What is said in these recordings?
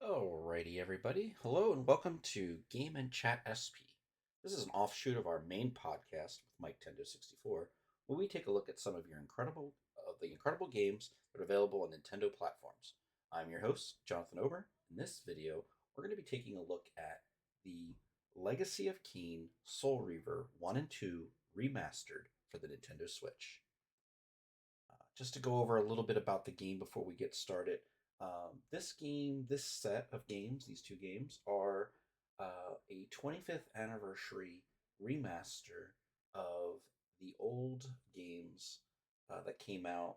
Alrighty, everybody. Hello and welcome to Game and Chat SP. This is an offshoot of our main podcast with Mike Tendo 64, where we take a look at some of the incredible games that are available on Nintendo platforms. I'm your host, Jonathan Ober. In this video, we're going to be taking a look at the Legacy of Kain Soul Reaver 1 and 2 Remastered for the Nintendo Switch. Just to go over a little bit about the game before we get started. This set of games, these two games, are a 25th anniversary remaster of the old games that came out.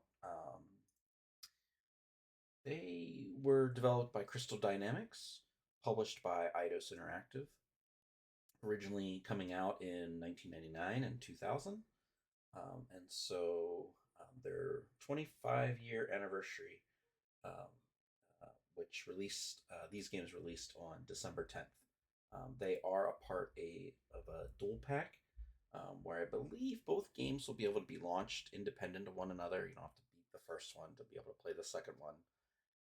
They were developed by Crystal Dynamics, published by Eidos Interactive, originally coming out in 1999 and 2000. Their 25-year anniversary, um, which released these games released on December 10th. They are a part of a dual pack, where I believe both games will be able to be launched independent of one another. You don't have to beat the first one to be able to play the second one.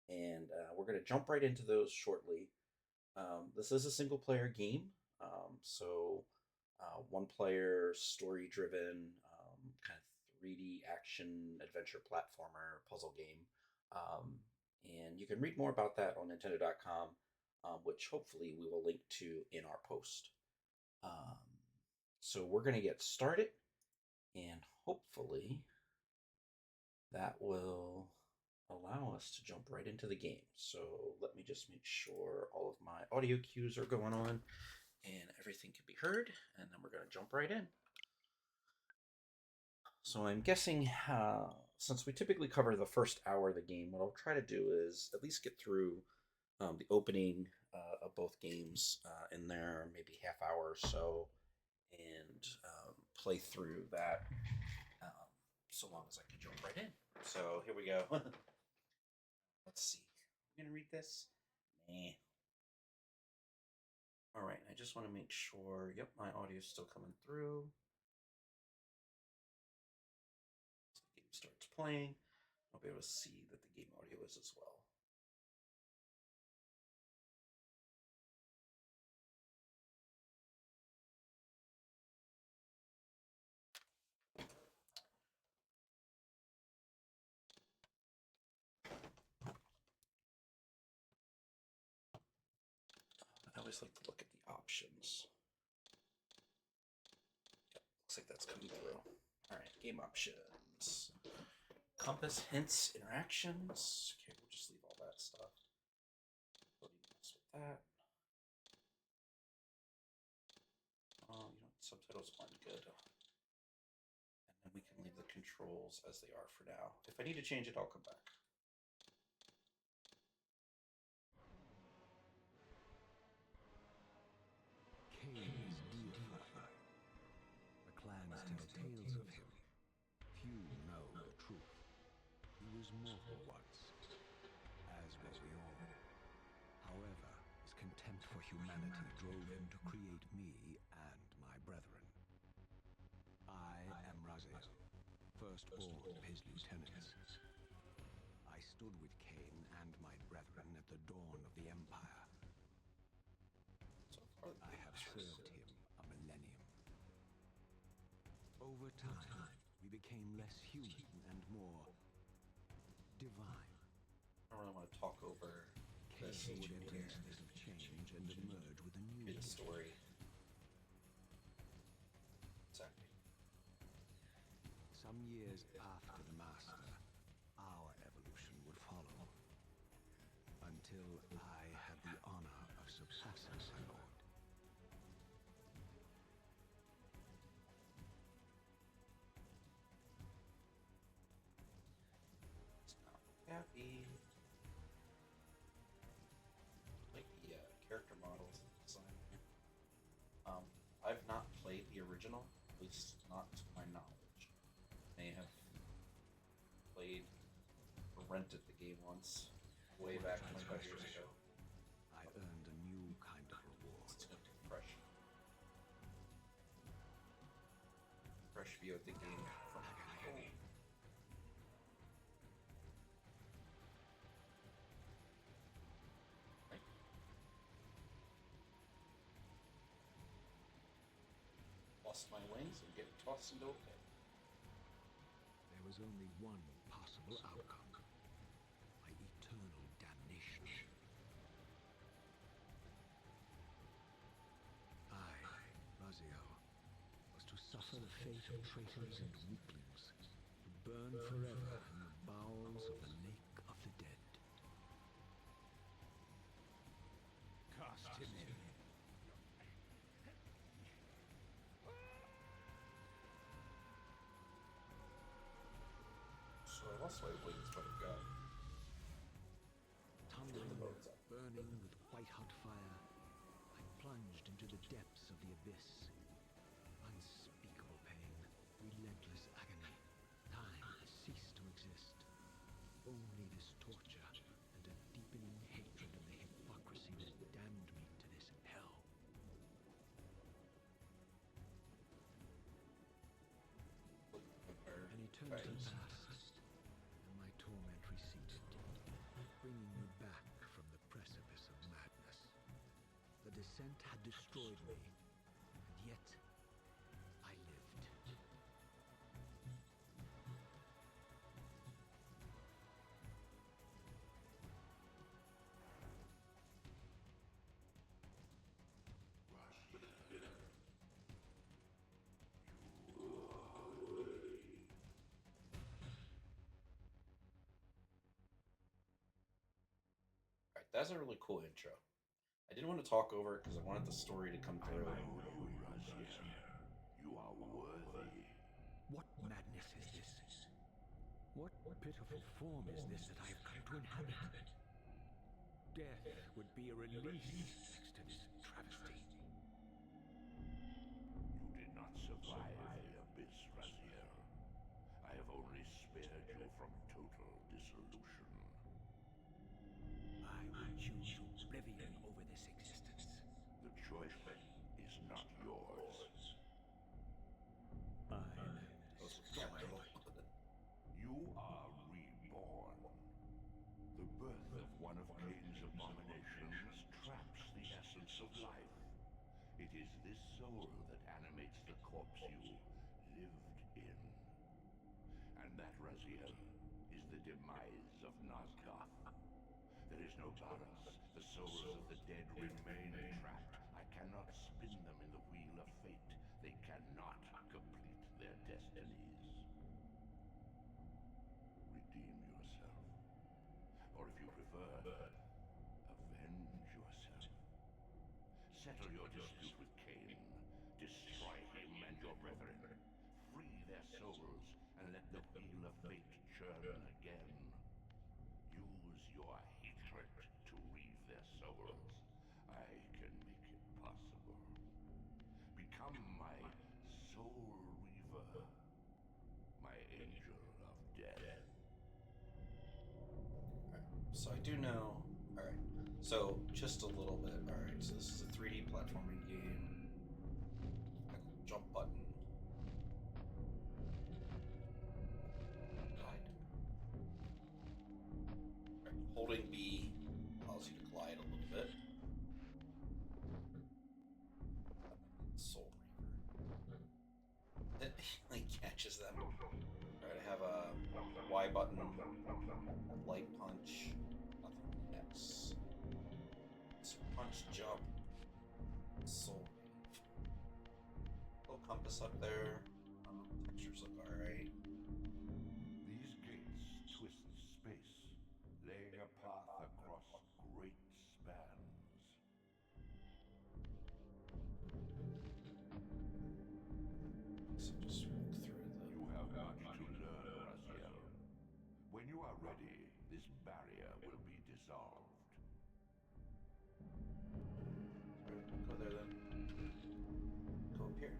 And we're going to jump right into those shortly. This is a single player game, one player, story driven, kind of 3D action adventure platformer puzzle game. And you can read more about that on Nintendo.com, which hopefully we will link to in our post. So we're going to get started, and hopefully that will allow us to jump right into the game. So let me just make sure all of my audio cues are going on and everything can be heard, and then we're going to jump right in. So I'm guessing since we typically cover the first hour of the game, what I'll try to do is at least get through the opening of both games in there, maybe half hour or so, and play through that so long as I can jump right in. So here we go. Let's see. I'm going to read this? Nah. All right, I just want to make sure, yep, my audio is still coming through. So the game starts playing. I'll be able to see that the game audio is as well. I always like to look at the options. Yep, looks like that's coming through. All right, game options. Compass, hints, interactions. Okay, we'll just leave all that stuff. Don't even mess with that. Subtitles aren't good. And then we can leave the controls as they are for now. If I need to change it, I'll come back. Kain is deified. The clans tell tales of him. Few know the truth. He was mortal once, as were we all. However, his contempt for humanity drove him to create me and my brethren. I am Raziel, firstborn of his lieutenants. I stood with Kain and my brethren at the dawn of the Empire. I have served him a millennium. Over time, we became less human and more divine. I don't really want to talk over this. Kain would enter a state of change and emerge with a new the story. Exactly. Some years after the Master, our evolution would follow. Until I had the honor of surpassing my lord. Happy. Like the character models and design. I've not played the original, at least not to my knowledge. May have played or rented the game once, way back 25 years ago. I earned a new kind of reward. It's a fresh view of the game from people. lost my wings and get tossed into a pit. There was only one possible outcome. My eternal damnation. I, Raziel, was to suffer the fate of traitors and weaklings, to burn forever in the bowels of the lake of the dead. Cast him in. So I lost my wings, but I've got Tumbling, the bones up. burning with white-hot fire, I plunged into the depths of the abyss. Unspeakable pain, relentless agony. Time ceased to exist. Only this torture and a deepening hatred of the hypocrisy that damned me to this hell. An eternity passed, and my torment receded, bringing me back from the precipice of madness. The descent had destroyed me, and yet I lived. Alright, that's a really cool intro. I didn't want to talk over it because I wanted the story to come through. Raziel. You are worthy. What madness is this? What pitiful form is this that I have come to inhabit? Death would be a release next to this travesty. You did not survive the abyss, Raziel. I have only spared you from total dissolution. I will choose oblivion over this existence. The choice is not yours. Mine. Those were capital. You are reborn. The birth of one of Kain's abominations traps the essence of life. It is this soul that animates the corpse you lived in. And that, Raziel, is the demise of Nosgoth. There is no balance. The souls of the dead remain trapped. I cannot spin them in the wheel of fate. They cannot complete their destinies. Redeem yourself. Or if you prefer, avenge yourself. Settle your dispute with Kain. Destroy him and your brethren. Free their souls and let the wheel of fate churn again. Use your hatred to reave their souls. I can make it possible. Become my soul reaver. My angel of death. So I do know. Alright. So just a little bit. Alright, so this is a 3D platforming game. Jump button. Glide. Alright, holding B allows you to glide a little bit. Soul Reaver. It like catches them. Alright, I have a Y button, light punch, nothing X. So punch, jump, soul wave. Little compass up there. Textures look alright. These gates twist space, laying a path across great spans. So just walk through the. You have much to learn, Raziel. When you are ready, this barrier will be dissolved. Alright, go there then. Go up here.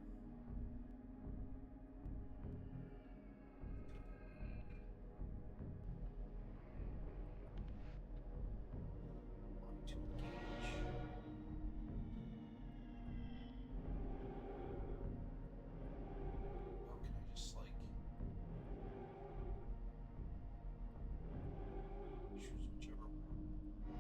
Want to engage. Oh, can I just like choose whichever one?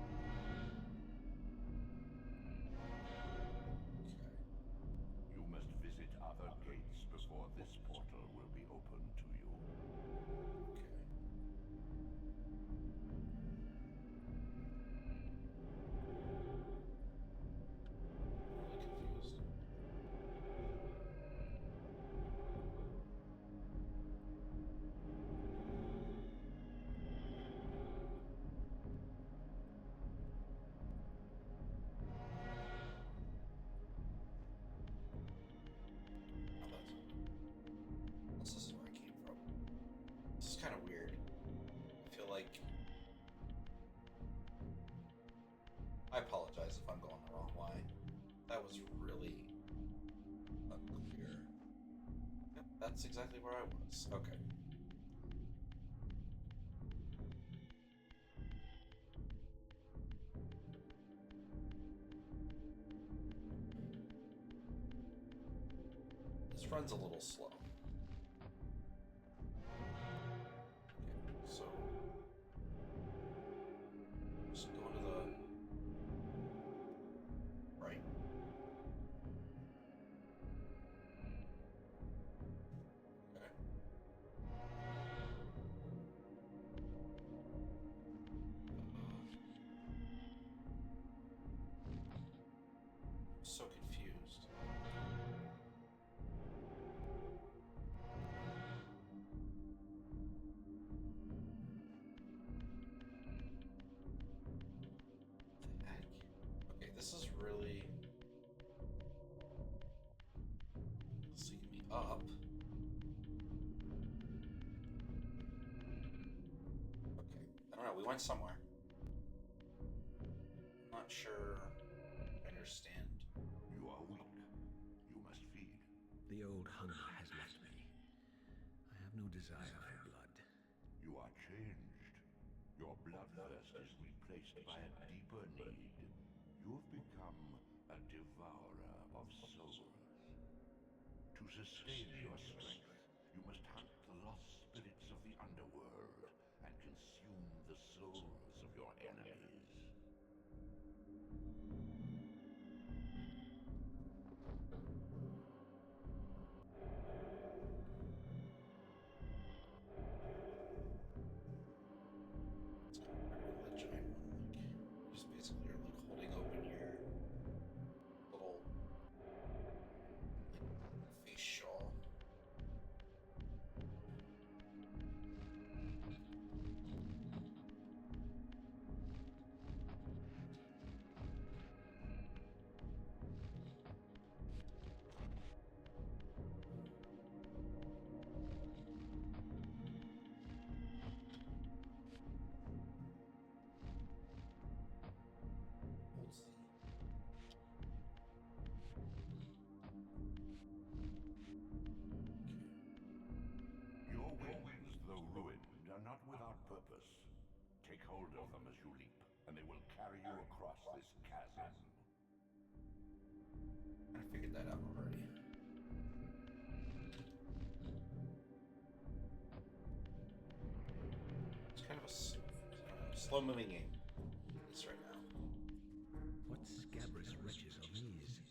I apologize if I'm going the wrong way. That was really unclear. Yep, that's exactly where I was. Okay. This run's a little slow. Okay, so just go to the right. Okay. So confused. What the heck? Okay, this is really seeing me up. Okay, I don't know. We went somewhere. Not sure I understand. You are weak. You must feed. The old hunger has left me. I have no desire for blood. You are changed. Your bloodthirst is replaced by a deeper need. You have become a devourer of souls. To sustain your strength, you must hunt the lost spirits of the underworld and consume the souls of your enemies. It's kind of weird with that giant one. Like, you just basically are like holding open your little like face shawl. Hold Z. Your wings, though ruined, are not without purpose. Take hold of them as you leap, and they will carry you across this chasm. I figured that out already. It's kind of a slow moving game. At least right now. What scabrous wretches are these?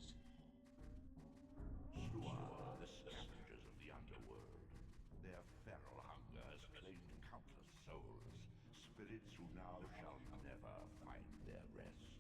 Stuar, the scavengers of the underworld. Their feral hunger has claimed countless souls, spirits who now shall never find their rest.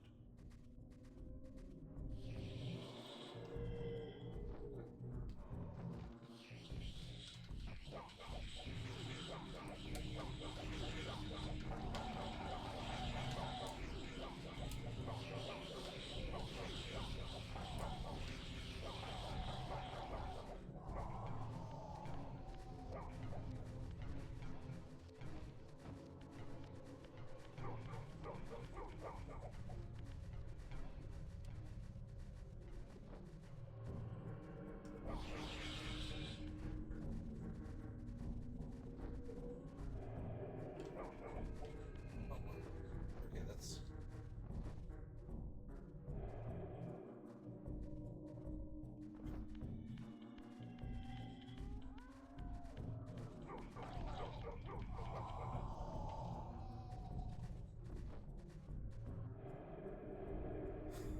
Okay, that's.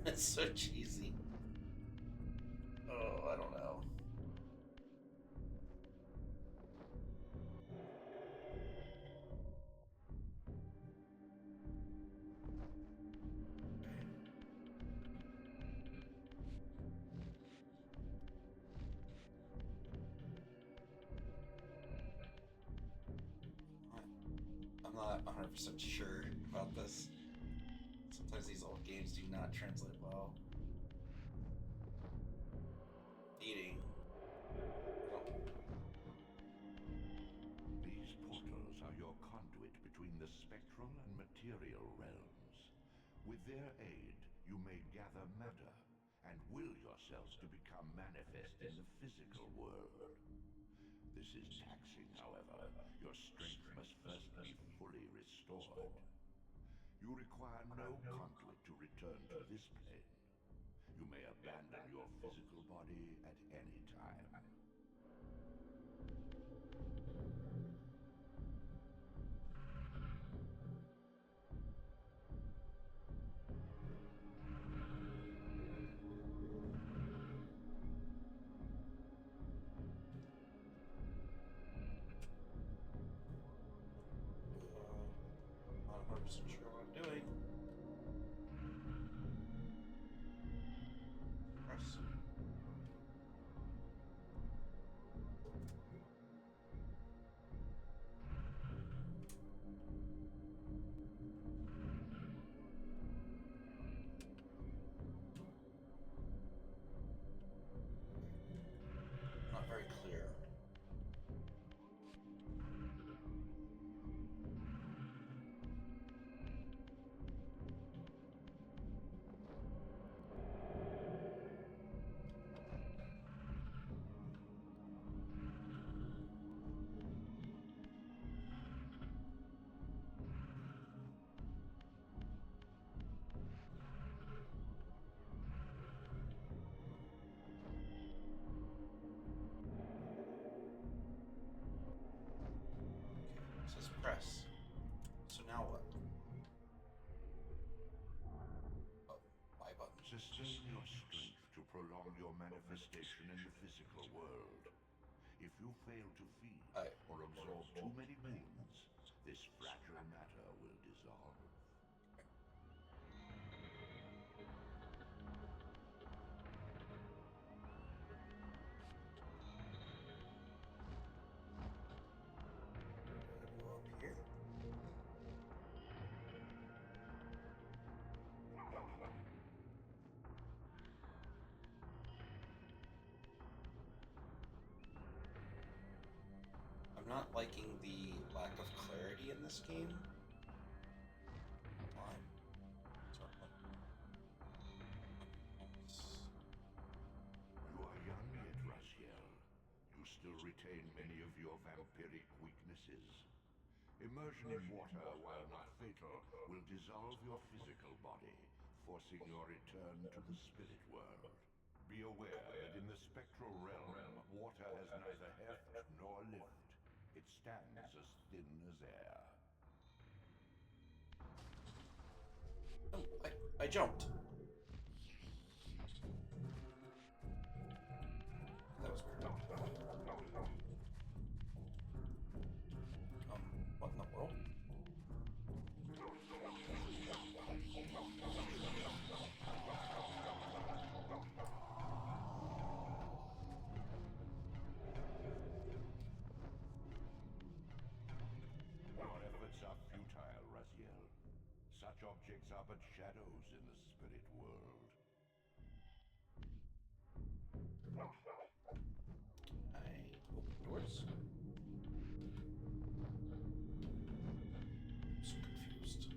That's so cheesy. Oh, I don't know. I'm not 100% sure about this. Sometimes these old games do not translate well. Eating. These portals are your conduit between the spectral and material realms. With their aid, you may gather matter and will yourself to become manifest in the physical world. This is taxing, however. Your strength must first be fully restored. You require no conduit to return to this plane. You may abandon your physical body at any time. Not 100% sure what I'm doing. Press. Not very clear. It says press. So now what? Oh, my button. Sustain your strength to prolong your manifestation in the physical world. If you fail to feed or absorb too many wounds, this fragile matter will dissolve. Go up here. I'm not liking the lack of clarity in this game. Why? You are young yet, Raziel. You still retain many of your vampiric weaknesses. Immersion in water, while not fatal, will dissolve your physical body, forcing your return to the spirit world. Be aware that in the spectral realm, water has neither heft nor lift. It stands as thin as air. Oh, I jumped. That was weird. What in the world? Your efforts are futile, Raziel. Such objects are but shadows in the spirit world. I open doors. I'm so confused.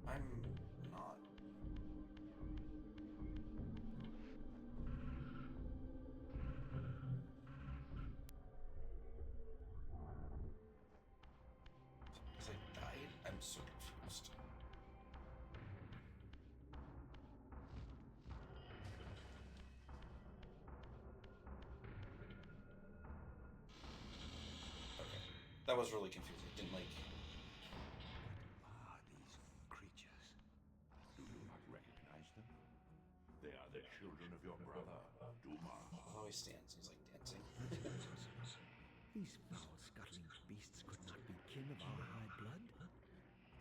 I'm not. Because I died? I'm so confused. Okay. That was really confusing. It didn't like. Are these creatures? Do you not recognize them? They are the children of your brother, Duma. Oh, he stands. He's like dancing. These foul-scuttling beasts could not be kin of our high blood?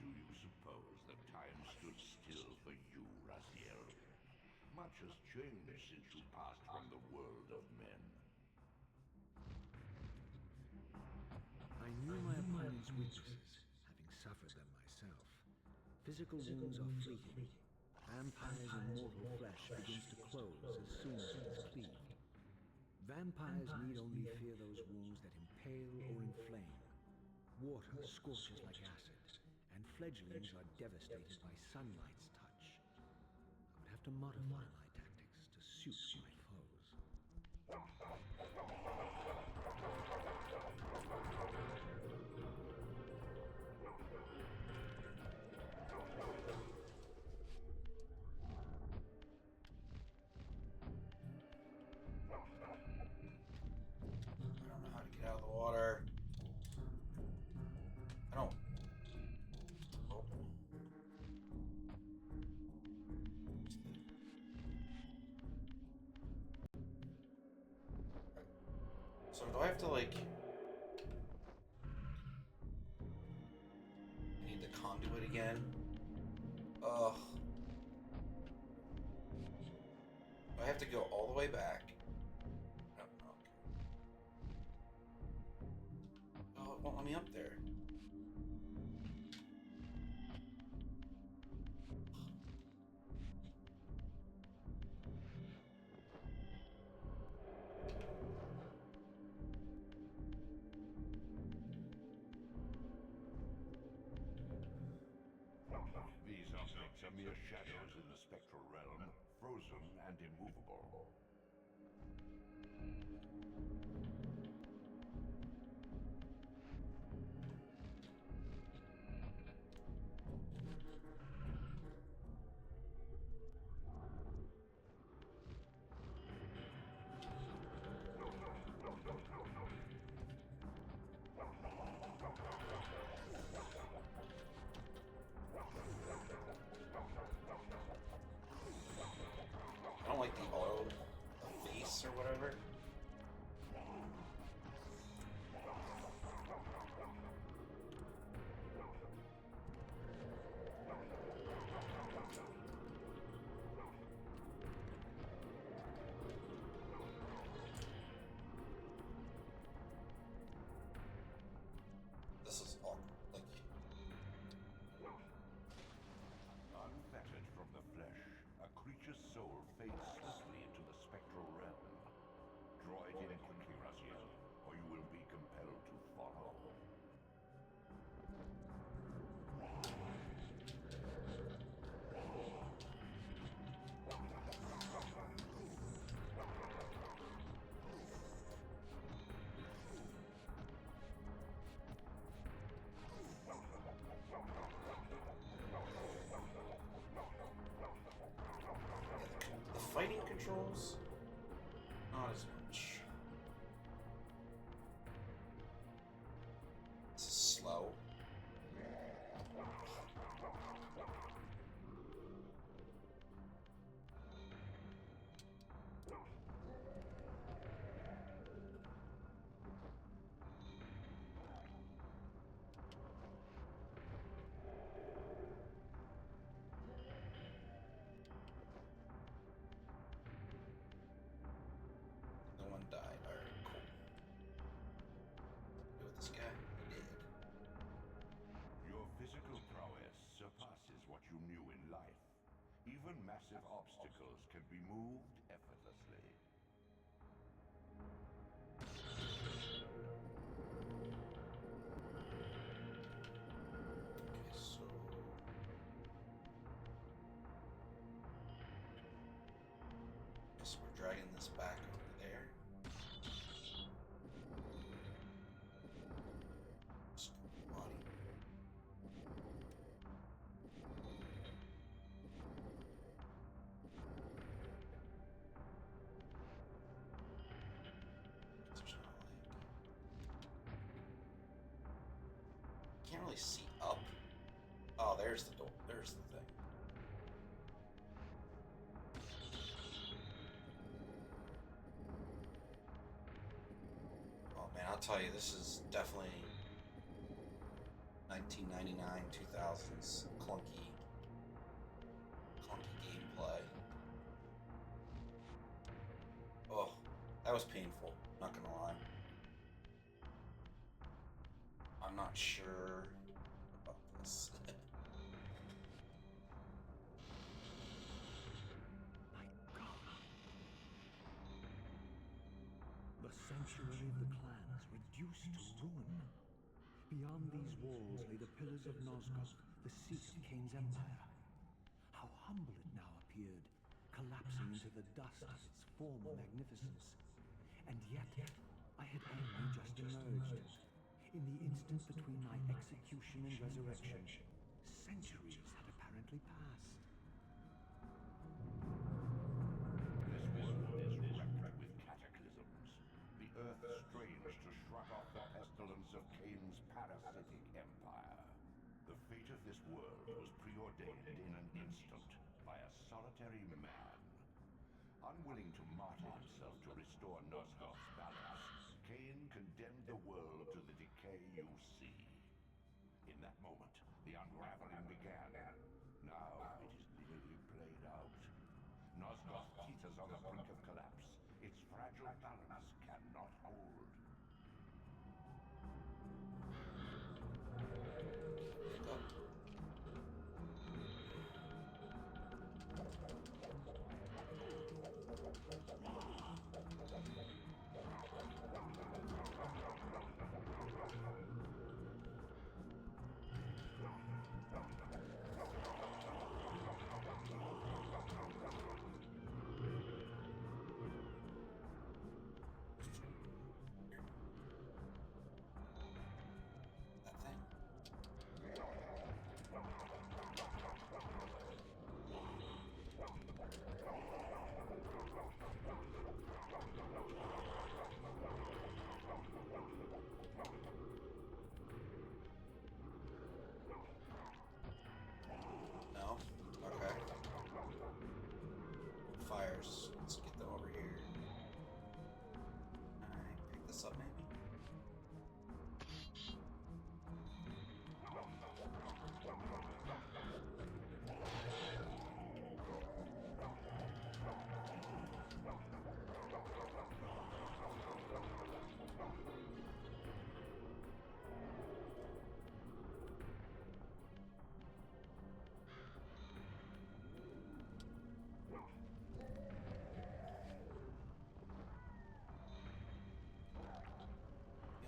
Do you suppose that time stood still for you, Raziel? Much has changed since you passed from the world of men. I knew my opponent's weaknesses, having suffered them myself. Physical wounds are fleeting. Vampire's immortal flesh begins to close as soon as it is cleaved. Vampires need only fear those wounds that impale or inflame, Water scorches like acid, and fledglings are devastated by sunlight's touch. I would have to modify my tactics to suit my foes. I don't know how to get out of the water. I don't. Oh. So do I have to like? I need the conduit again. Ugh. Do I have to go all the way back? Oh, okay. Oh, it won't let me up there. These objects are mere shadows in the spectral realm, frozen and immovable. I don't like the auto face or whatever. This is awkward. Like, Unfettered from the flesh, a creature's soul fades swiftly into the spectral realm. Draw it in quickly, Raziel, or you will be compelled to follow. the fighting controls, not as much. This is slow. No one died. Alright, cool. Do with this guy? He did. Your physical prowess surpasses what you knew in life. Even massive obstacles can be moved effortlessly. Okay, so guess we're dragging this back over there. Screw body. There's not like can't really see up. Oh, there's the door. There's the thing. Oh man, I'll tell you, this is definitely 1999, 2000s clunky gameplay. Oh, that was painful, not gonna lie. I'm not sure about this. My God! The sanctuary of the clans reduced to ruin. Beyond the these walls lay the pillars of Nosgoth, the seat of Kain's empire. How humble it now appeared, collapsing into the dust of its former magnificence. And yet, I had only just emerged. In the instant between my execution and resurrection, centuries had apparently passed. This world is wrecked with cataclysms. The earth strains to shrug off the pestilence of Kain's parasitic empire. The fate of this world was preordained in an instant by a solitary man. Unwilling to martyr himself to restore Nosgoth's balance, Kain condemned the world to the decay you see. In that moment, the unraveling began. Now it is nearly played out. Nosgoth teeters on the brink of collapse. Its fragile balance cannot hold. That thing. No? Okay. Fires. Let's get them over here. Alright, pick this up maybe?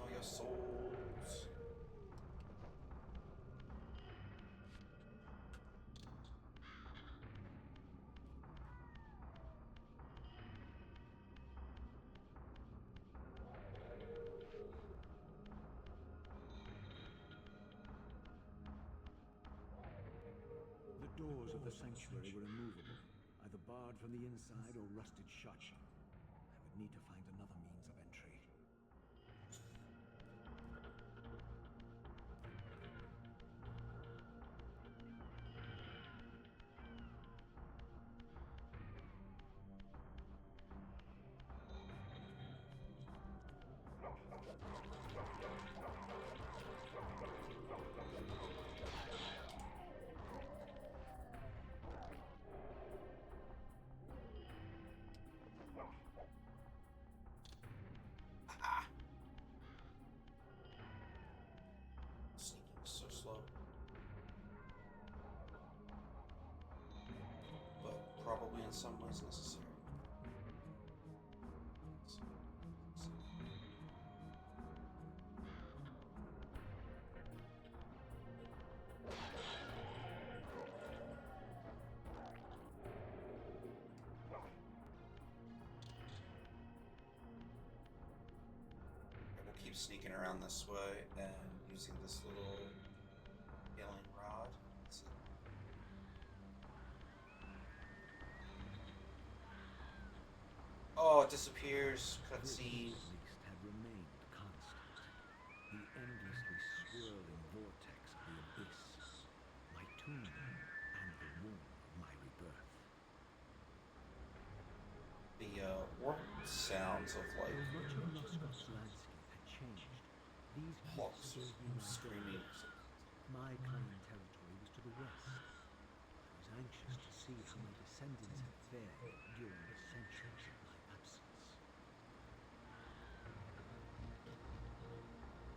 All your souls. The doors of the sanctuary were immovable, either barred from the inside or rusted shut. I would need to find another means of entry. Ah! Sneaking so slow. But probably in some ways necessary. We'll keep sneaking around this way and using this little healing rod. Let's see. Oh, it disappears. This, Cutscene. at least, had remained constant. The endlessly swirling vortex of the abyss. My tomb and the womb of my rebirth. The warp sounds of like Though much of Nosgoth's landscape had changed, these hawks gave me my screaming. My Kain territory was to the west. I was anxious to see how my descendants had fared during the centuries of my absence.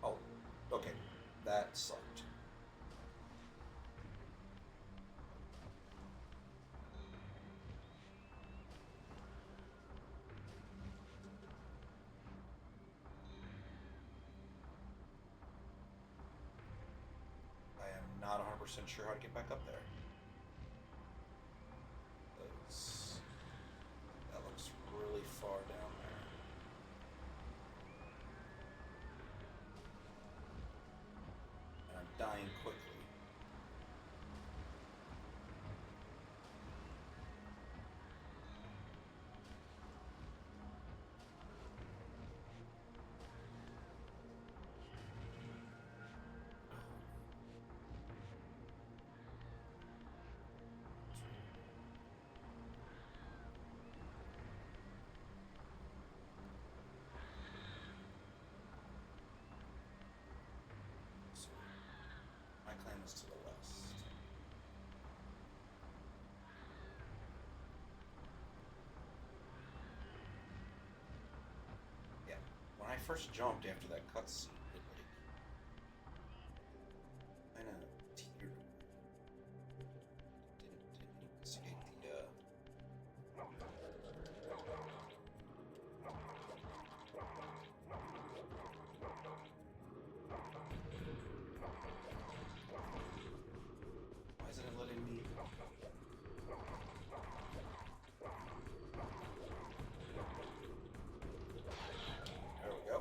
Oh, okay. That sucked. 100% sure how to get back up there. That looks really far down there. And I'm dying quickly. My clan is to the west. Yeah. When I first jumped after that cutscene, it like kind of teetered. Didn't investigate the Why isn't it letting me? There we go.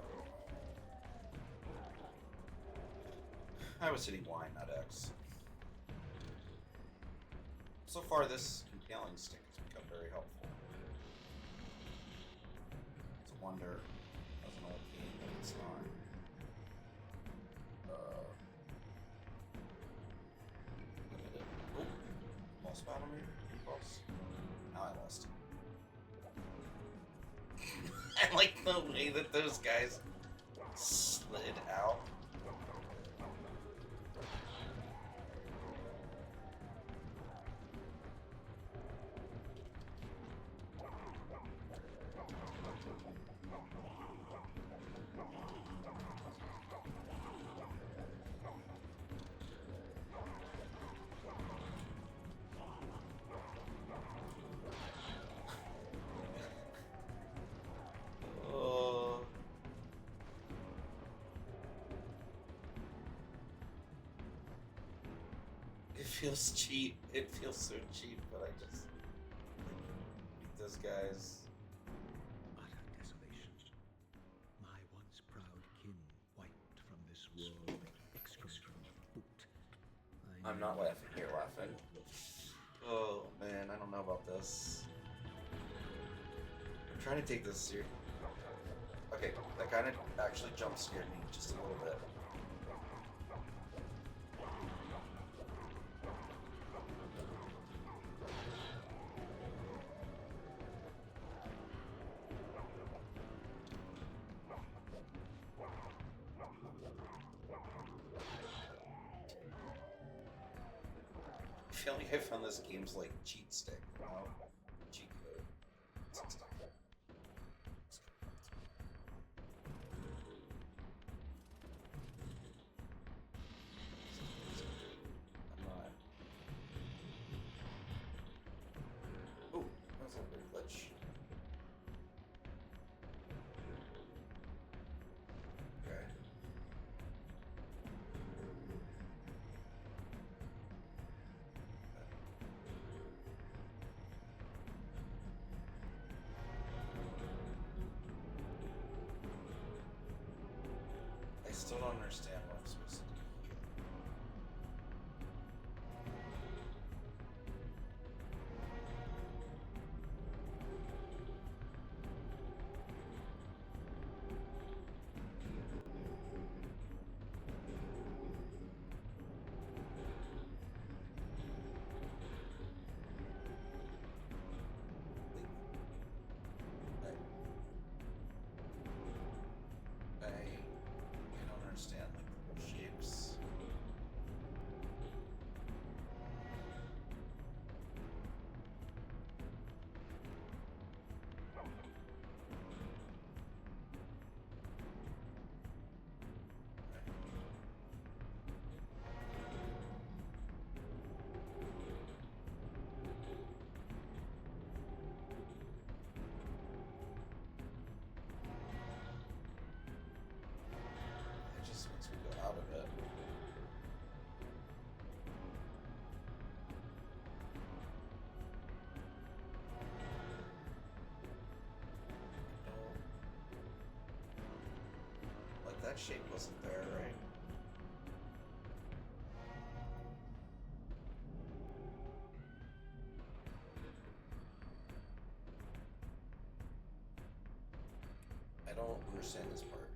I was hitting Y, not X. So far, this impaling stick has become very helpful. It's a wonder, as an old game, that it's not. Limited. Oh, almost battle me. Close. Now I lost. I like the way that those guys slid out. It feels cheap. It feels so cheap, but I just beat those guys. Utter desolation. My once proud kin wiped from this world like excrement from a boot. I'm not laughing. You're laughing. Oh man, I don't know about this. I'm trying to take this serious. Okay, that kind of actually jump scared me just a little bit. I feel like I found this game's like cheat stick, you know? Cheat code. I'm not. Oh, that was a big glitch. Okay. I still don't understand what I'm supposed to do. I don't understand like the shapes. that shape wasn't there, right? I don't understand this part.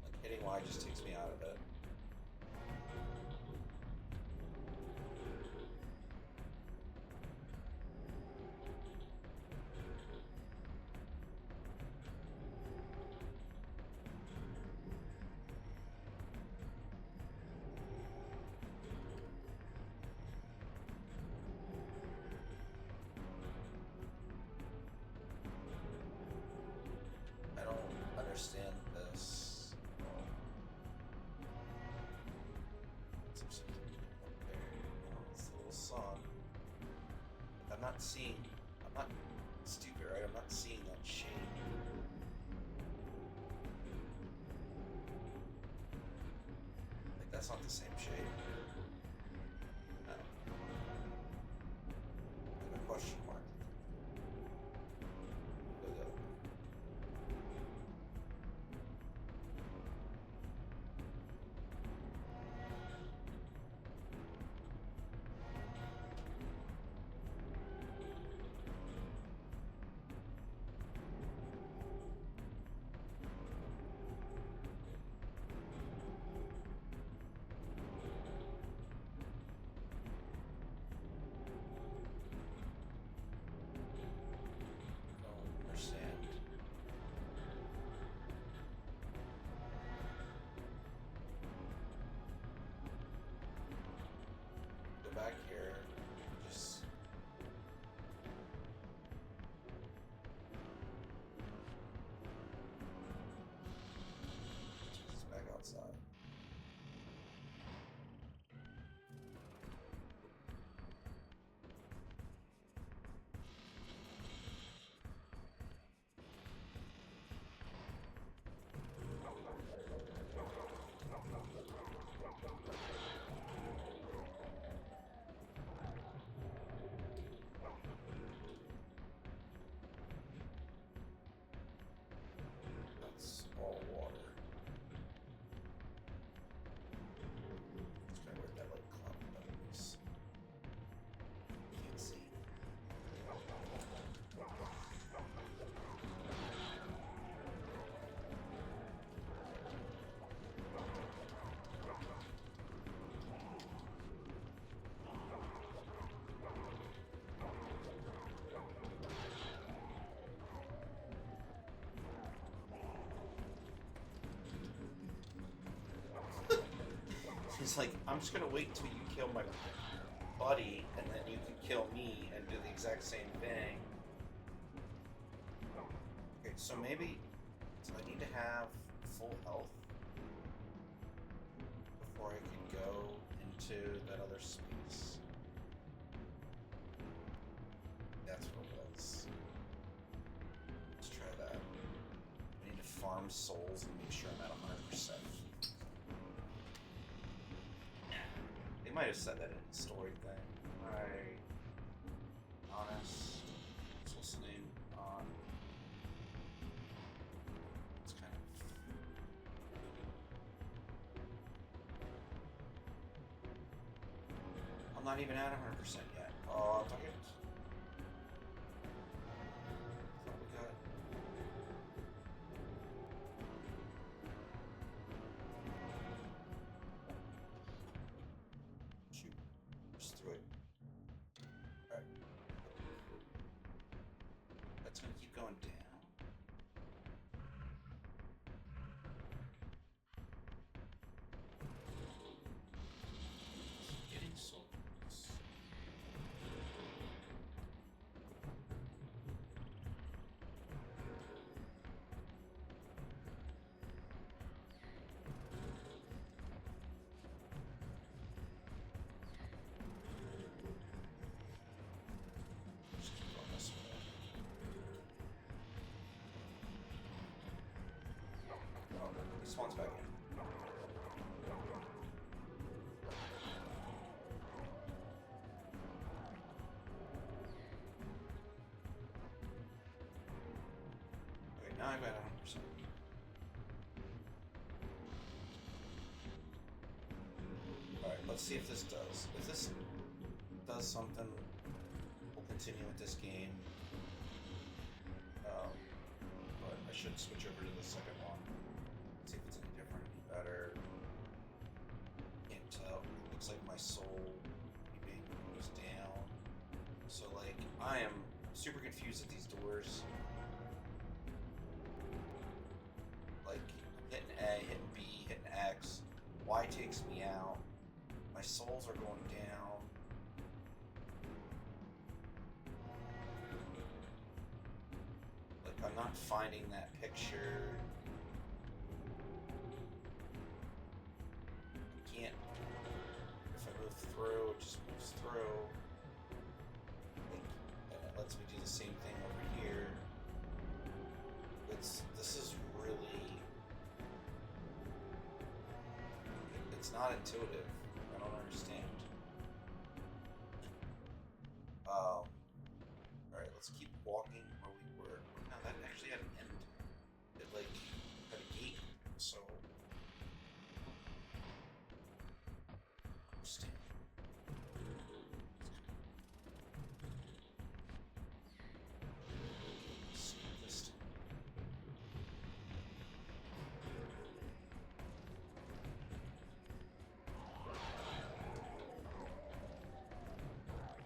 Like, hitting Y just takes me out of it. I don't understand this. It's a little song. I'm not seeing. I'm not stupid, right? I'm not seeing that shape. Like, that's not the same shape. No. Like a question mark. Go the other way. Don't understand. Go back here. Just. It's back outside. That's all water. It's kind of where that like cloud is. Can't see. He's like, I'm just gonna wait till you kill my buddy, and then you can kill me and do the exact same thing. Okay, so maybe I need to have full health before I can go into that other space. That's what it was. Let's try that. I need to farm souls and make sure I'm at 100%. They might have said that in the story thing. Alright. Honest. What's listening on. It's kind of. I'm not even at 100% yet. Oh, look at it. Thought we got. Shoot. Just threw it. Alright. That's gonna keep going down. Getting souls. Just keep going this way. Oh, he spawns back in. now I've got 100%. Alright, let's see if this does. If this does something, we'll continue with this game. But I should switch over to the second one. See if it's any different, any better. Can't tell. It looks like my soul being goes down. So, like, I am super confused at these doors. Like, hitting A, hitting B, hitting X. Y takes me out. My souls are going down. Like, I'm not finding that picture. I can't. If I move through, it just moves through. Like, and it lets me do the same thing over here. This is really. It's not intuitive. I don't understand. Alright, let's keep walking where we were. No, that actually had an end. It, like, had a gate, so... Understand. Skip this time.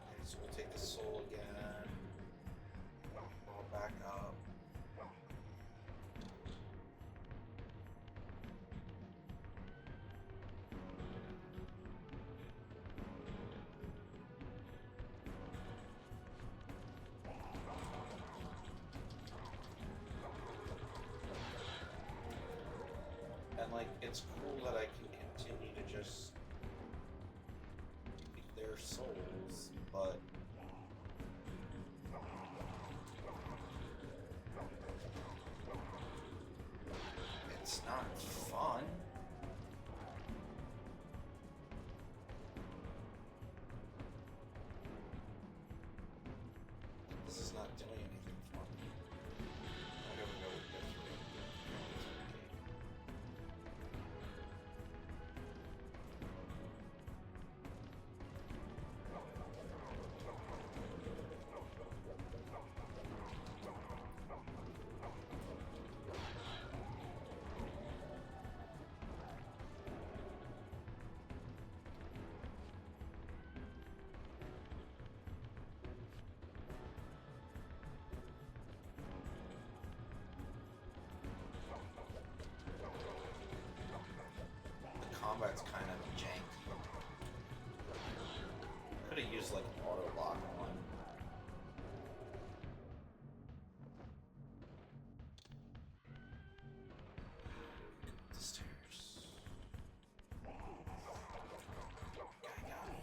Okay, so we'll take the soul again. Roll back up. And, like, it's cool that I can continue to just take their souls, but it's not fun. This is not doing anything for me. I never know what to do. The combat's kind of janky. Could have used like an auto lock one. The stairs. Guy got me.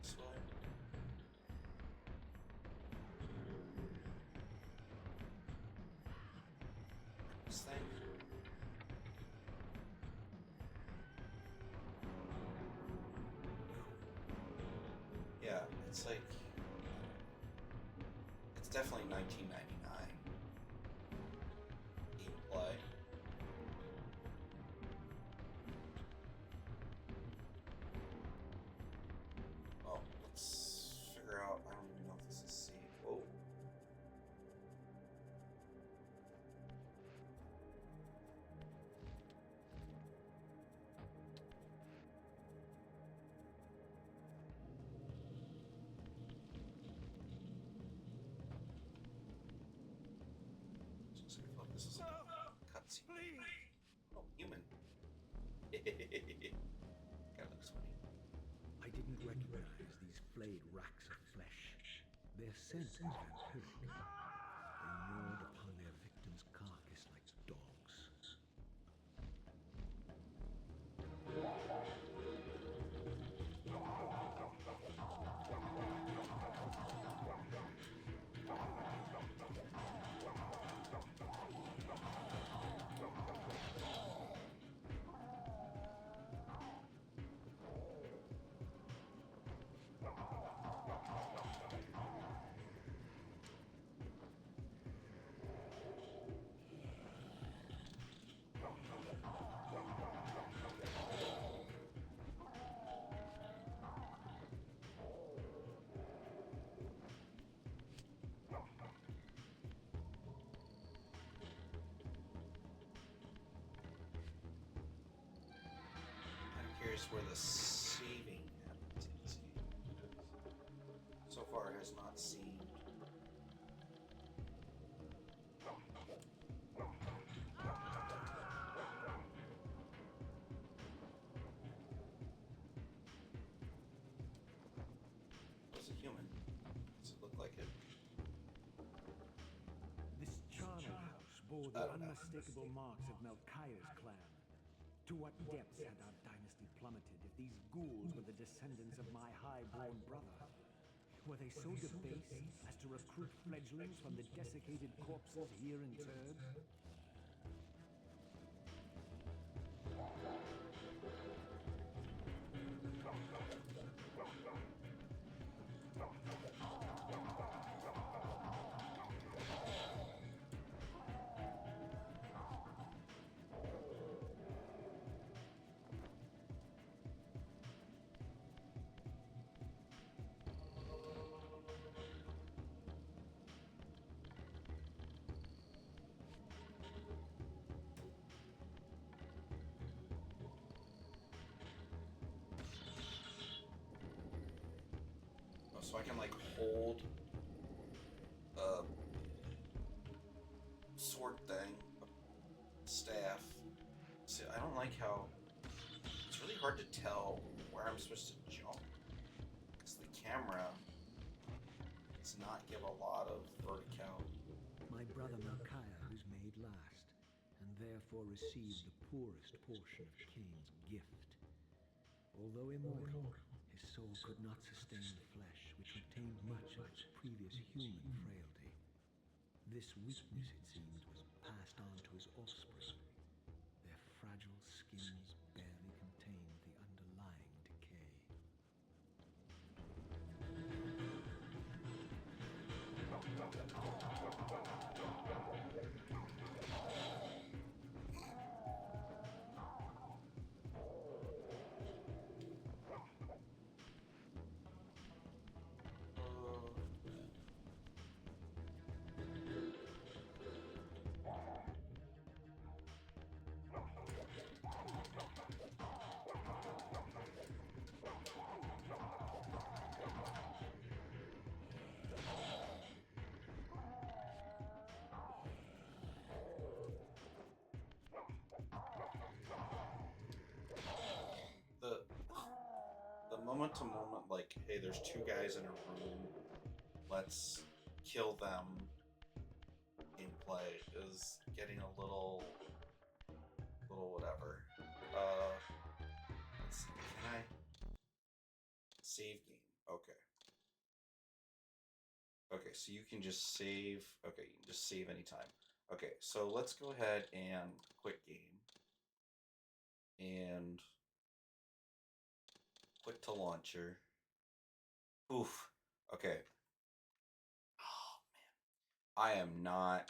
This way. This thing. Yeah, it's like it's definitely 1999 gameplay. Oh, let's figure out. I don't even know if this is safe. Whoa. Looks like, oh, this is a cutscene. Oh, human. That looks funny. I didn't recognize these flayed racks of flesh. Their scent was vampiric. They gnawed upon their victim's carcass like dogs. curious where the saving happens in this game. So far, it has not seemed. Was it human? Does it look like it? This charnel house bore the unmistakable marks of Melchiah's clan. To what depths had our dynasty plummeted if these ghouls were the descendants of my high-born brother? Were they so debased as to recruit fledglings from the desiccated corpses here interred? So I can like hold a sword thing, a staff. See, I don't like how it's really hard to tell where I'm supposed to jump because the camera does not give a lot of vertical. My brother Melchiah was made last, and therefore received the poorest portion of Kain's gift. Although immortal, his soul could not sustain the flesh, which retained much of its previous human frailty. This weakness, it seemed, was passed on to his offspring. Their fragile skins barely contained the underlying decay. The moment to moment, like, hey, there's two guys in a room, let's kill them gameplay is getting a little whatever. Let's see, can I save game? Okay. Okay, so you can just save. Okay, you can just save anytime. Okay, so let's go ahead and quit game and quit to launcher. Oof. Okay. Oh man, I am not.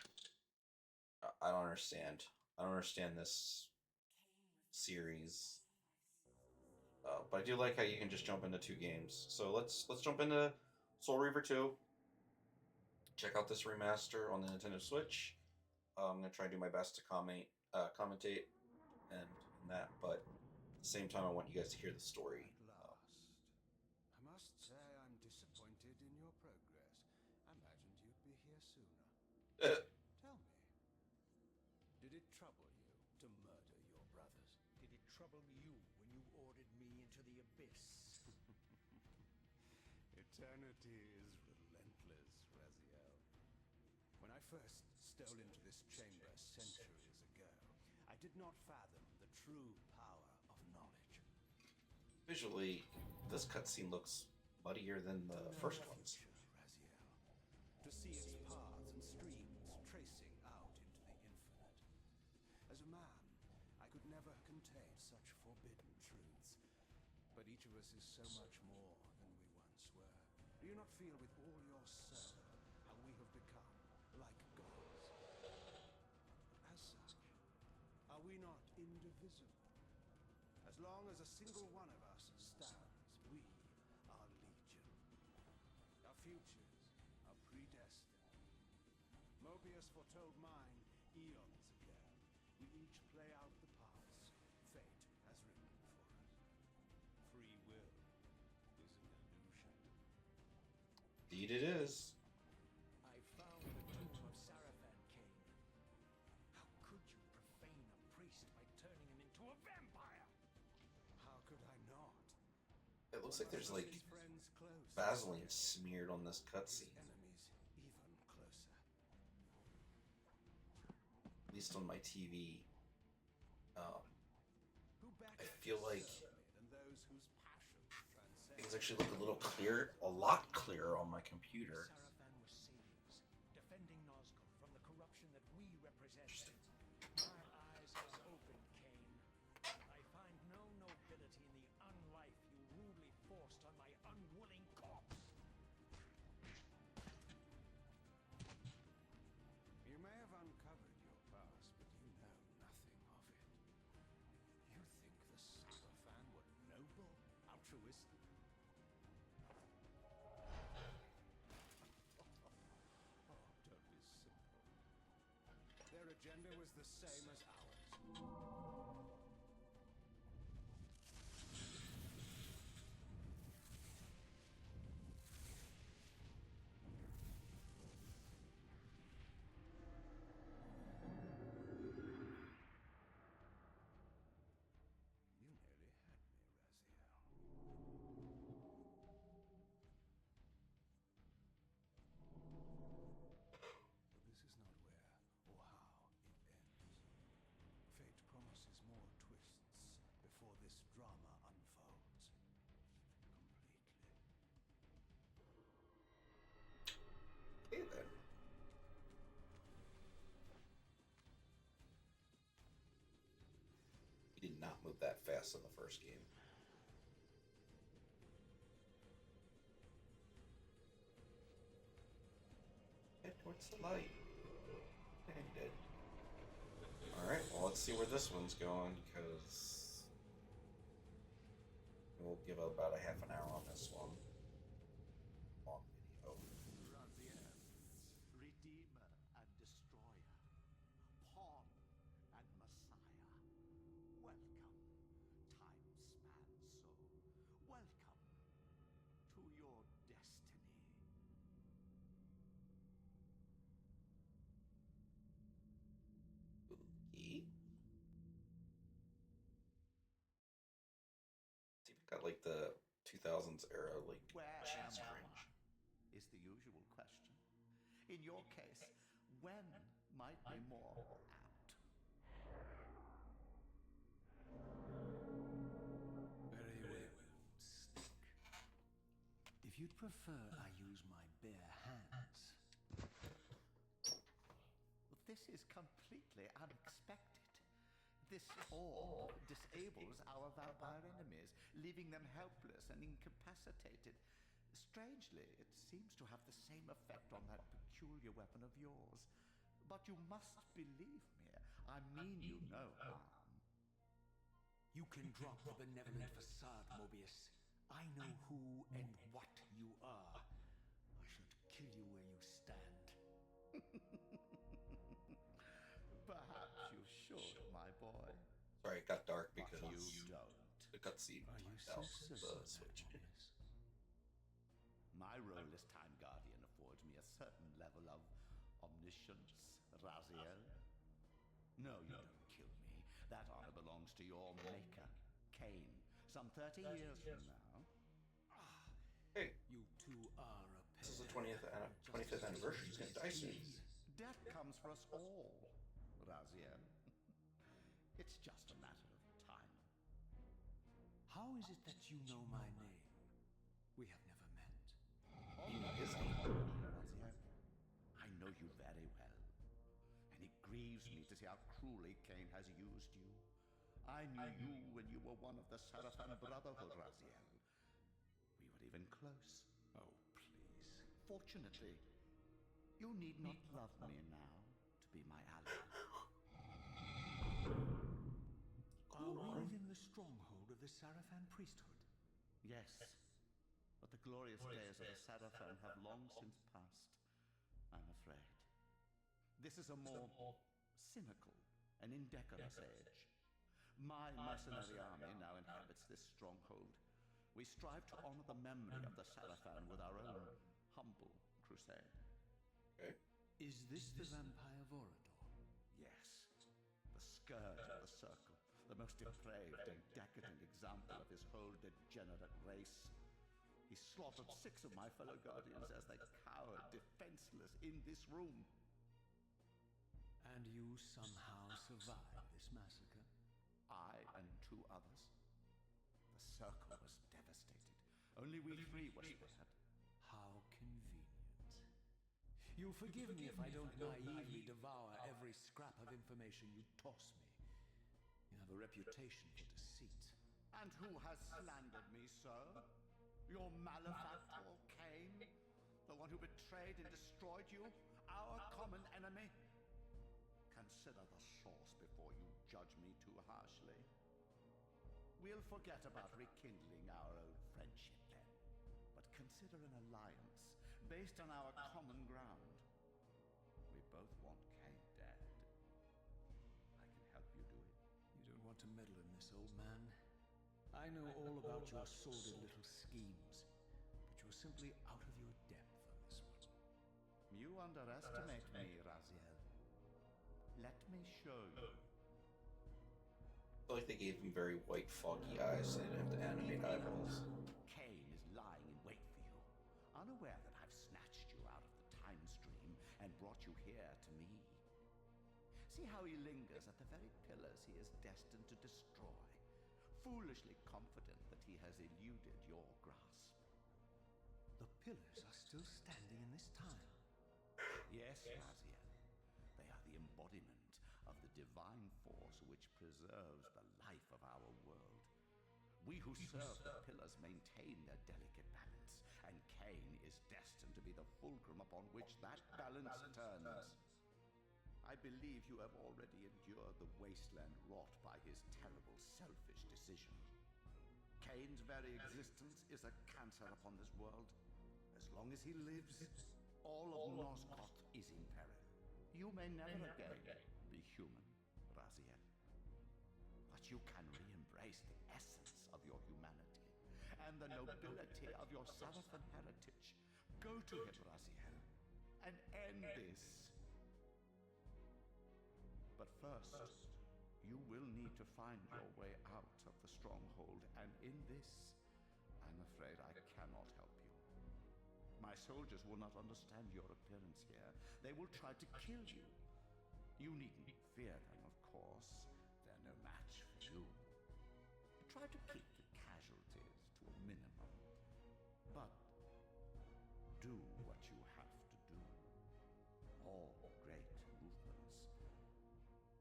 I don't understand. I don't understand this series. But I do like how you can just jump into two games. So let's jump into Soul Reaver 2. Check out this remaster on the Nintendo Switch. I'm gonna try and do my best to commentate and that, but at the same time, I want you guys to hear the story. At last. I must say I'm disappointed in your progress. I imagined you'd be here sooner. Tell me, did it trouble you to murder your brothers? Did it trouble you when you ordered me into the abyss? Eternity is relentless, Raziel. When I first stole into this chamber centuries ago, I did not fathom the true power of knowledge. Visually, this cutscene looks muddier than the first ones. Raziel. To see its paths and streams tracing out into the infinite. As a man, I could never contain such forbidden truths. But each of us is so much more than we once were. Do you not feel with all your soul how we have become like gods? As such, are we not indivisible? As long as a single one of us stands, we are legion. Our futures are predestined. Mobius foretold mine eons ago. We each play out the parts fate has written for us. Indeed it is. I found the tomb of Sarafan, Kain. How could you profane a priest by turning him into a vampire? How could I not? It looks like there's like His friends close. Vaseline smeared on this His cutscene. enemies even closer. At least on my TV. Who I feel like and those whose passions transcend. things actually look a little clear, a lot clearer on my computer. Sarafan were saviors, defending Nosgoth from the corruption that we represent. Interesting. My eyes are open, Kain. I find no nobility in the unlife you rudely forced on my unwilling corpse. You may have uncovered your past, but you know nothing of it. You think the Sarafan were noble, altruistic? Oh, don't be simple. Their agenda was the same as ours. You nearly had me, Raziel. But this is not where or how it ends. Fate promises more twists before this drama unfolds completely. Okay then. He did not move that fast in the first game. Head towards the light. And he did. Alright, well let's see where this one's going, because we'll give about a half an hour on this one. Long video. Raziel, Redeemer and Destroyer, Pawn and Messiah. Welcome, time-span soul. Welcome to your destiny. Spooky. It's even got like the 2000s era, like, Where cheese am cringe. I? Is the usual question. In your case, when might be more apt? Very well, stick. If you'd prefer I use my bare hands. This is completely unexpected. This orb disables our vampire enemies, leaving them helpless and incapacitated. Strangely, it seems to have the same effect on that peculiar weapon of yours. But you must believe me. I mean you no harm. You can drop the benevolent facade, Mobius. I know who and what you are. I should kill you where you stand. Perhaps you should, my boy. Sorry, it got dark But because you don't. the cutscene Are you blacked so out certain, the switch. Mobius? My role as Time Guardian affords me a certain level of omniscience, Raziel. No, you don't kill me. That honor belongs to your maker, Kain, some 30 years from now. Hey, You two are a this is the pair. 25th anniversary. He's gonna die soon. Death comes for us all, Raziel. It's just a matter of time. How is it that you know my name? We have never met. You know his name. Raziel, I know you very well, and it grieves me to see how cruelly Kain has used you. I knew you when you were one of the Sarafan Brotherhood, Raziel. We were even close. Oh, please. Fortunately, you need not love me now to be my ally. Are we within the stronghold of the Sarafan priesthood? Yes, but the glorious days of the Sarafan have long since passed, I'm afraid. This is a more cynical and indecorous age. My mercenary army now inhabits this stronghold. We strive to honor the memory of the Sarafan with our own humble crusade. Okay. Is this the vampire Vorador? Yes. The scourge of the circle. The most depraved and decadent example of his whole degenerate race. He slaughtered 6 of my fellow guardians as they cowered defenseless in this room. And you somehow survived this massacre? I and 2 others. The circle was devastated. Only we 3 were spared. How convenient. You'll forgive me if I don't naively devour every scrap of information you toss me. You have a reputation for deceit. And who has slandered me, sir? Your malefactor, Kain? The one who betrayed and destroyed you? Our common enemy? Consider the source before you judge me too harshly. We'll forget about rekindling our old friendship then. But consider an alliance based on our common ground. We both want Kain dead. I can help you do it. You don't want to meddle in this, old man. I know all about your sordid little schemes, but you're simply out of your depth on this one. You underestimate me, Raziel. Let me show you. I feel like they gave him very white, foggy eyes, so they didn't have to animate eyeballs. Kain is lying in wait for you, unaware that I've snatched you out of the time stream and brought you here to me. See how he lingers at the very pillars he is destined to destroy, foolishly confident that he has eluded your grasp. The pillars are still standing in this time. Yes, Raziel. They are the embodiment of the divine force which preserves the life of our world. We who serve the pillars maintain their delicate balance, and Kain is destined to be the fulcrum upon which that balance turns. I believe you have already endured the wasteland wrought by his terrible, selfish decision. Kain's very existence is a cancer upon this world. As long as he lives, all of Nosgoth is in peril. You may never again be human, Raziel. But you can re-embrace the essence of your humanity and the nobility of your Sarafan heritage. Go to him, Raziel, and end this. But first, you will need to find your way out of the stronghold, and in this, I'm afraid I cannot help you. My soldiers will not understand your appearance here. They will try to kill you. You needn't fear them, of course. They're no match for you. Try to keep the casualties to a minimum. But do what you have to do. All great movements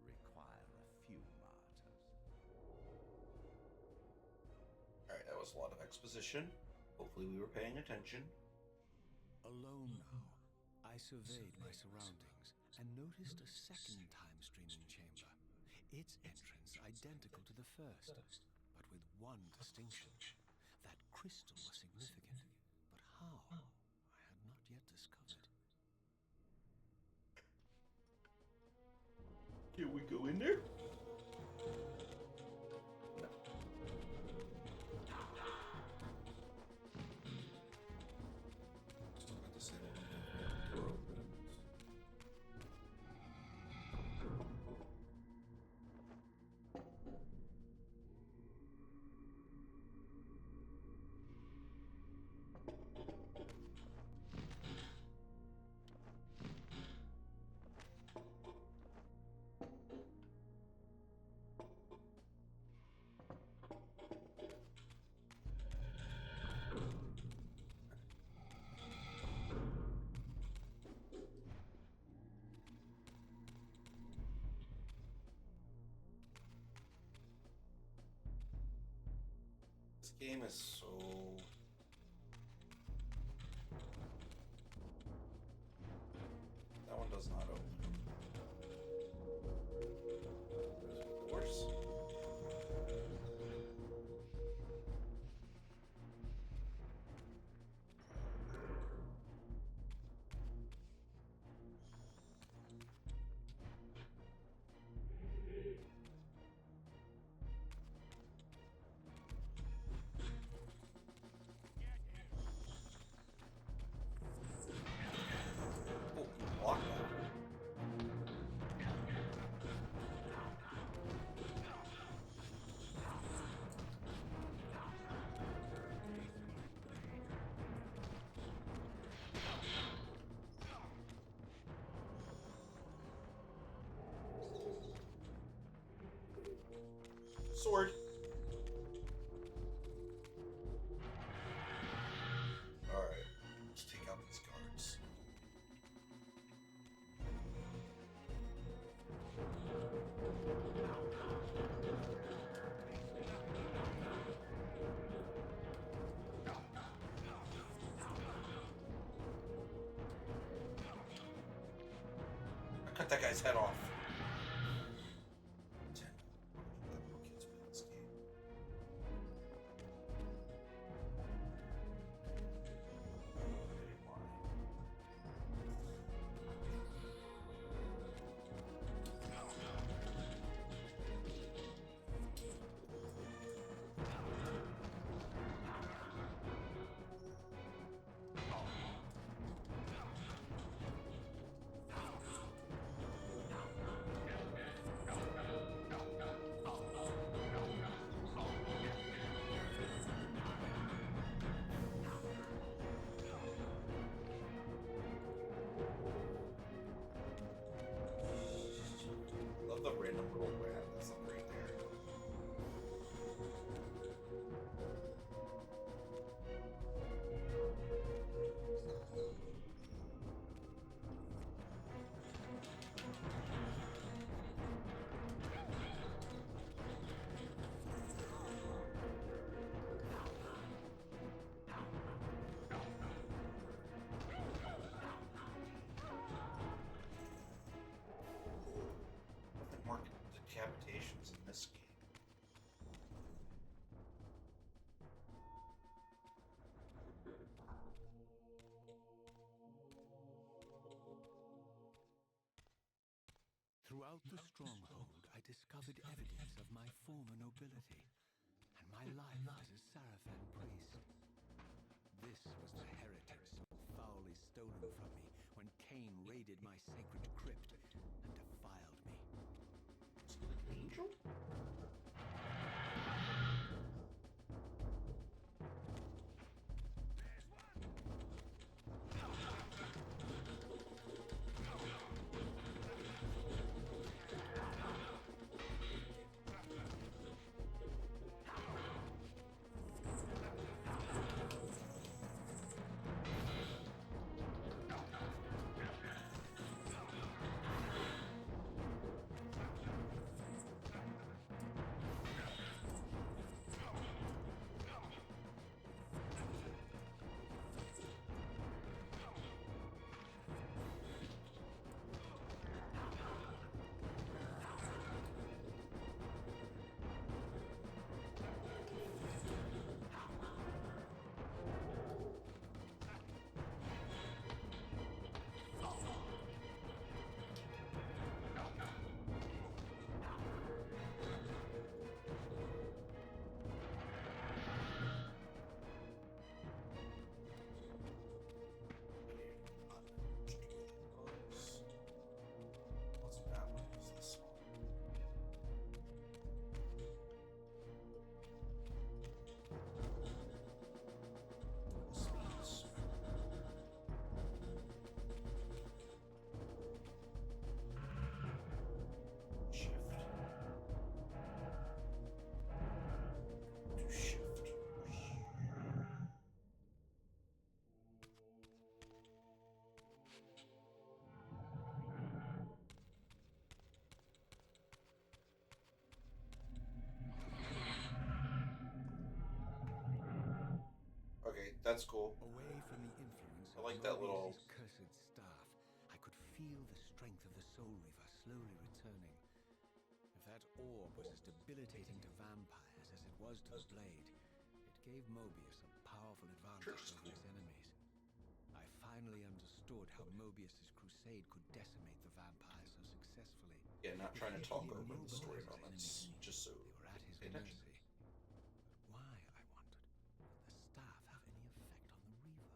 require a few martyrs. Alright, that was a lot of exposition. Hopefully we were paying attention. Alone now, I surveyed my surroundings and noticed a second time-streaming chamber. Its entrance identical to the first, but with one distinction. That crystal was significant, but how, I had not yet discovered. Can we go in there? No. Still got the same door open. This game is so... That one does not open. There's doors. Sword. Alright, let's take out these guards. I cut that guy's head off. Kids play this game. Love the random little rat that's right there. Nothing more decapitations in this game. Throughout the stronghold, I discovered evidence of my former nobility and my life as a Sarafan priest. This was the heritage so foully stolen from me when Kain raided my sacred crypt and defiled me. Is it an angel? Wasn't that one? It was this one. Speeds. Shift. To shift. Okay, that's cool. Away from the influence I of like that little- Mobius's cursed staff, I could feel the strength of the Soul Reaver slowly returning. If that orb was as debilitating to vampires as it was to the blade, it gave Mobius a powerful advantage over his enemies. I finally understood how Mobius's crusade could decimate the vampires so successfully. Yeah, not If trying to he talk could over the story immobilize his moments, enemies, just so they were at his pay attention. mercy. But why, I wondered, did the staff have any effect on the Reaver?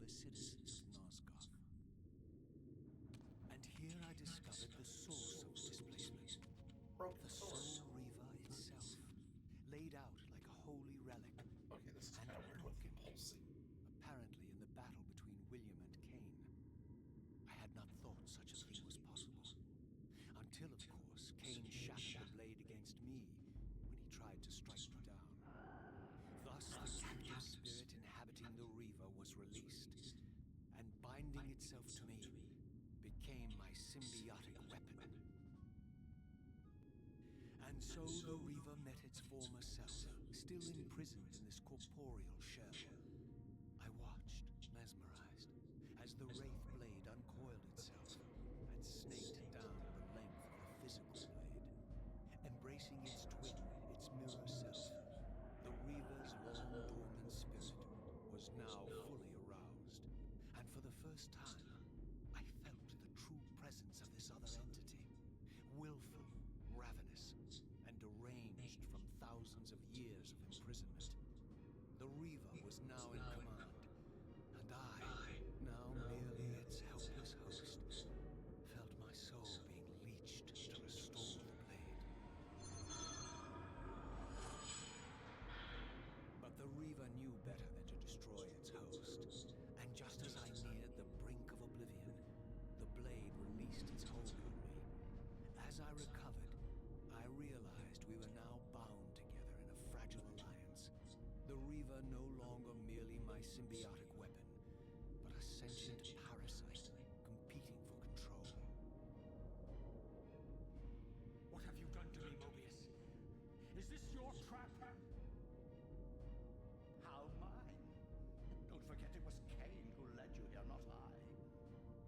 the citizens of Nosgoth. And here I discovered the source of the displacement. Broken The source. Soul Reaver itself, laid out like a holy relic, Okay, this is and kind of weird with broken, pulsing. apparently in the battle between William and Kain. I had not thought such a thing was possible. Until, of course, Kain shattered the blade against me when he tried to strike me down. Thus, the captive spirit inhabiting the Reaver was released, and binding itself to me became my symbiotic weapon. And so the Reaver met its former self, still imprisoned in this corporeal shell. I watched, mesmerized, as the wraith blade uncoiled itself and snaked down the length of the physical blade. Embracing its twin, its mirror self, the Reaver's long-dormant spirit was now fully aroused. And for the first time, I felt the true presence of this other entity. Willful, ravenous, and deranged from thousands of years of imprisonment. The Reaver was now in command, and I, now merely its helpless host, felt my soul being leached to restore the blade. But the Reaver knew better than to destroy its host, and just as I neared the brink of oblivion, the blade released its hold on me. As I recovered, I realized we were now bound together in a fragile alliance. The Reaver no longer merely my symbiotic weapon, but a sentient parasite competing for control. What have you done to me, Mobius? Is this your trap? How mine? Don't forget it was Kain who led you here, not I.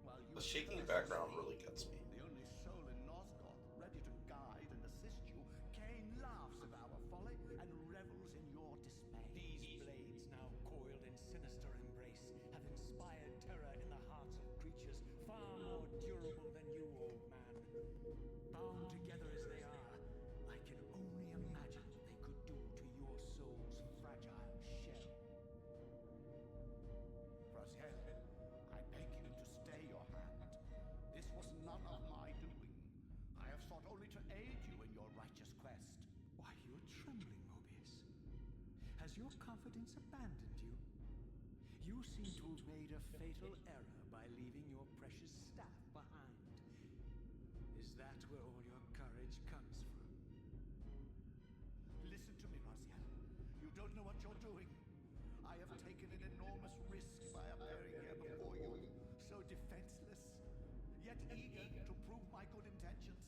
While you The shaking curse background me, really gets me. the only soul in Nosgoth ready to guide and assist you, Kain laughs at our folly and revels in your dismay. These blades, now coiled in sinister embrace, have inspired terror in the hearts of creatures far more durable than you, old man. Bound together as they are, I can only imagine what they could do to your soul's fragile shell. Raziel, I beg you to stay your hand. This was none of my doing. I have sought only to aid you in your righteous quest. Why, you're trembling, Mobius. Has your confidence abandoned you? You seem to have made a fatal error by leaving your precious staff behind. Is that where all your courage comes from? Listen to me, Raziel. You don't know what you're doing. I have taken an enormous risk by appearing here before you, so defenseless, yet eager to prove my good intentions.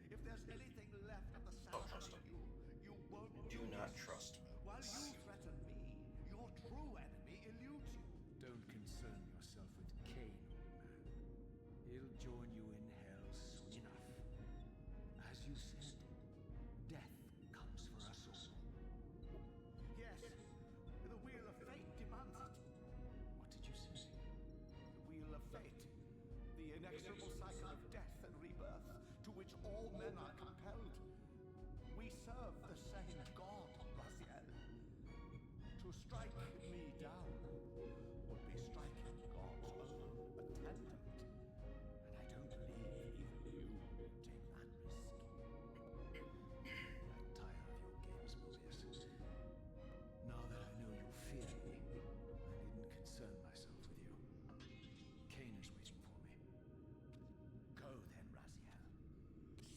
If there's anything left of the Don't trust sanity him. in you, you won't Do do not this. trust While Mobius. you threaten me, your true enemy eludes you. Don't concern yourself with Kain, old man. He'll join you in hell soon enough. As you said, death comes for us all. Yes, the wheel of fate demands it. What did you say? The wheel of fate, the inexorable cycle of death and rebirth to which all men are compelled. We serve the same God, Raziel. To strike me down would be striking God's own attendant. And I don't believe even you will take that risk. I'm tired of your games, Mobius. Now that I know you fear me, I needn't concern myself with you. Kain is waiting for me. Go then, Raziel.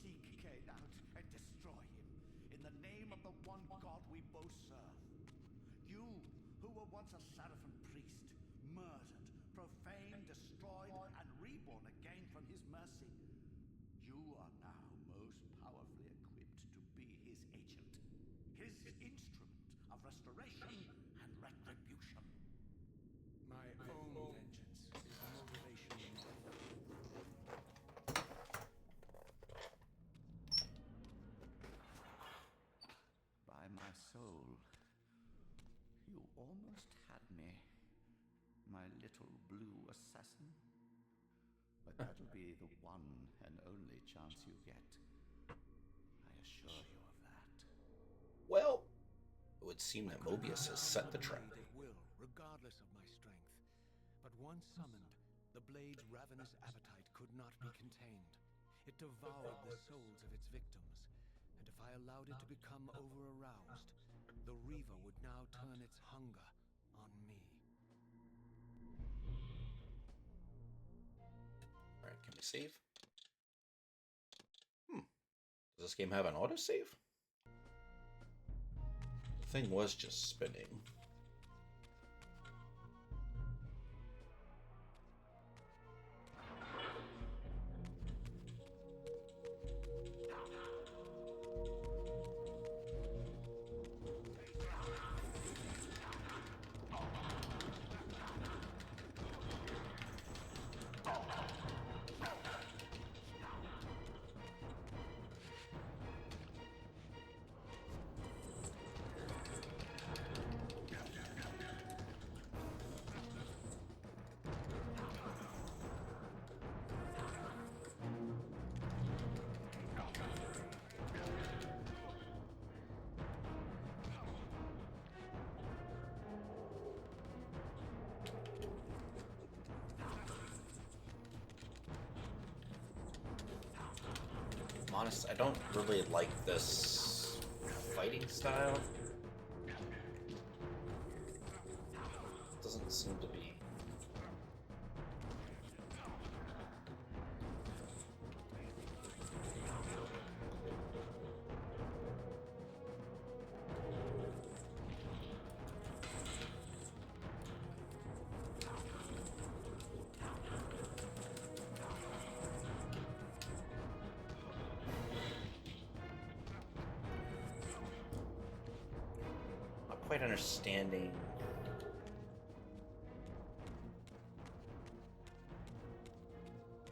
Seek Kain out and destroy him in the name of the one God we both serve. You, who were once a Seraphim priest, murdered, profaned, destroyed, and reborn again from his mercy. You are now most powerfully equipped to be his agent, his instrument of restoration and retribution. My own vengeance is the motivation enough. By my soul, you almost had me, my little blue assassin. But that'll be the one and only chance you get. I assure you of that. Well, it would seem that Mobius has set the trap. At will, regardless of my strength. But once summoned, the blade's ravenous appetite could not be contained. It devoured the souls of its victims, and if I allowed it to become over-aroused, the Reaver would now turn its hunger on me. Alright, can we save? Does this game have an autosave? The thing was just spinning. Honest, I don't really like this fighting style. It doesn't seem to be. Quite understanding.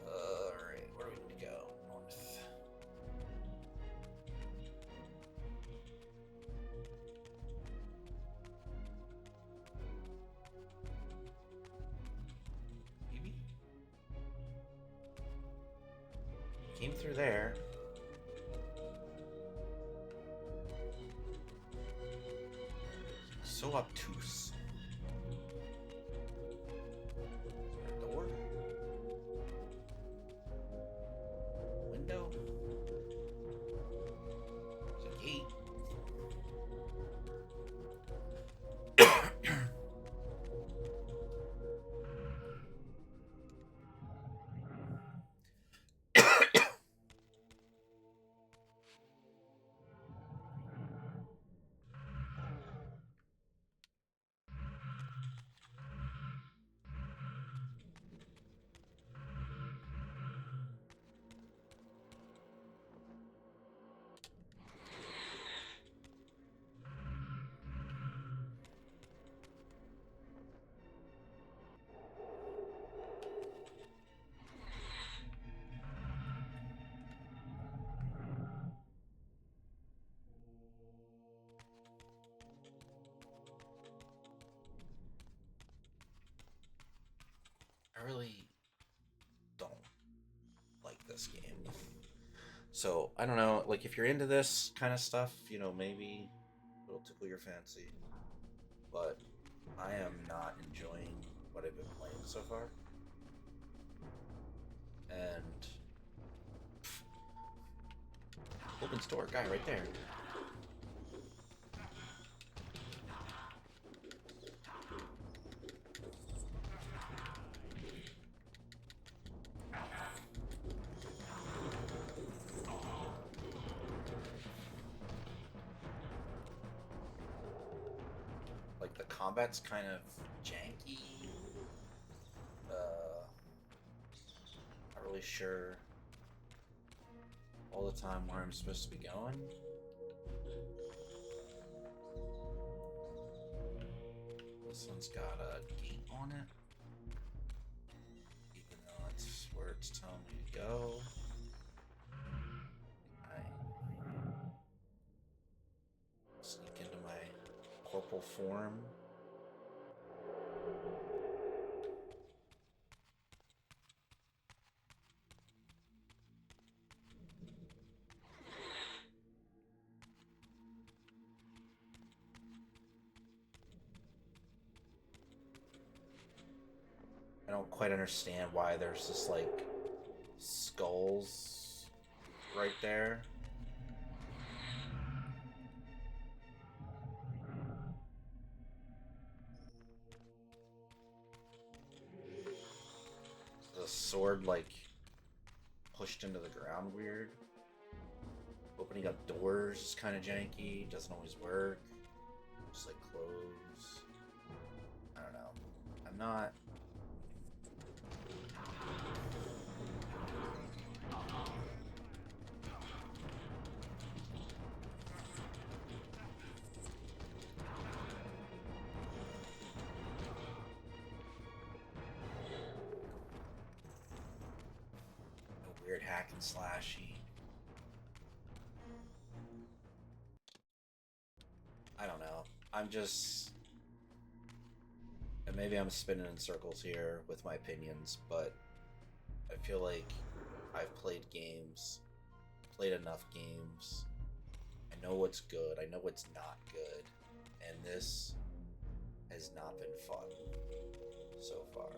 Alright, where do we need to go? North. Maybe? Came through there. So obtuse. Door? Window? There's a gate. I really don't like this game. So, I don't know, like, if you're into this kind of stuff, you know, maybe it'll tickle your fancy. But I am not enjoying what I've been playing so far. And open store guy right there. Like, the combat's kind of janky. Not really sure all the time where I'm supposed to be going. This one's got a gate on it, even though it's where it's telling me to go. I sneak into my corporal form. I don't quite understand why there's just like skulls right there. The sword like pushed into the ground weird. Opening up doors is kind of janky. Doesn't always work. Just like close. I don't know. I'm not. A weird hack and slashy. I don't know. I'm just. And maybe I'm spinning in circles here with my opinions, but I feel like I've played games, played enough games. I know what's good, I know what's not good, and this has not been fun so far.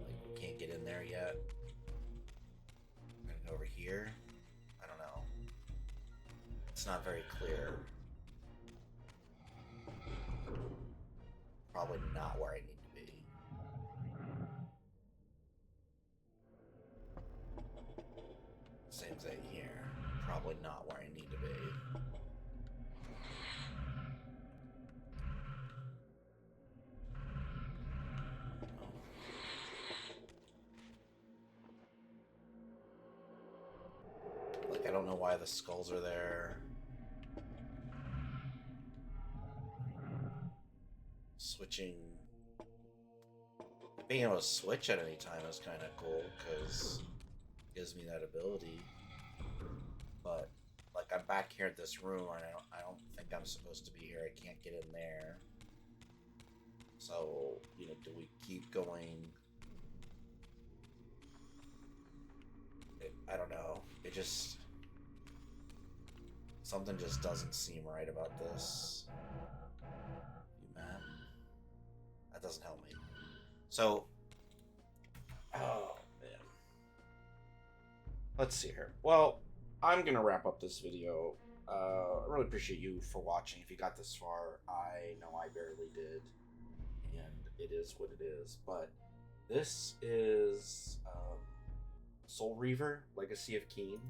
Like, we can't get in there yet. I'm gonna go over here. I don't know. It's not very clear. Probably not where I need to be. Same thing here. Probably not where I need to be. Like, I don't know why the skulls are there. Switching. Being able to switch at any time is kind of cool because it gives me that ability. But like, I'm back here at this room, and I don't think I'm supposed to be here. I can't get in there. So, you know, do we keep going? I don't know. It just, something just doesn't seem right about this. You man, that doesn't help me. So, oh man, let's see here. Well, I'm gonna wrap up this video. I really appreciate you for watching. If you got this far, I know I barely did, and it is what it is. But this is Soul Reaver: Legacy of Kain,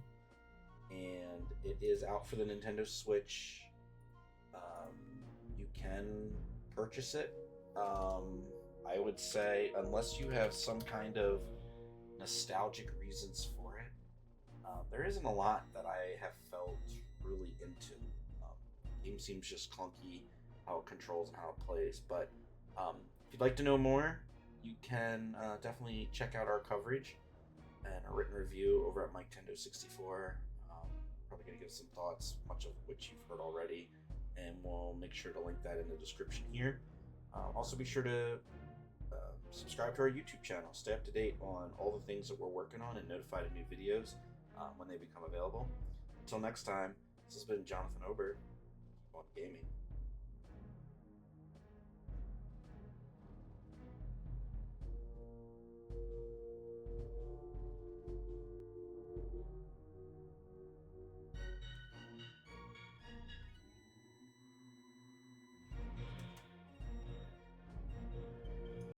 and it is out for the Nintendo Switch. You can purchase it. I would say, unless you have some kind of nostalgic reasons for it, there isn't a lot that I have felt really into. The game seems just clunky, how it controls and how it plays. But if you'd like to know more, you can definitely check out our coverage and a written review over at MikeTendo64. Probably going to give some thoughts, much of which you've heard already, and we'll make sure to link that in the description here. Also, be sure to subscribe to our YouTube channel. Stay up to date on all the things that we're working on and notified of new videos when they become available. Until next time, this has been Jonathan Ober on Gaming.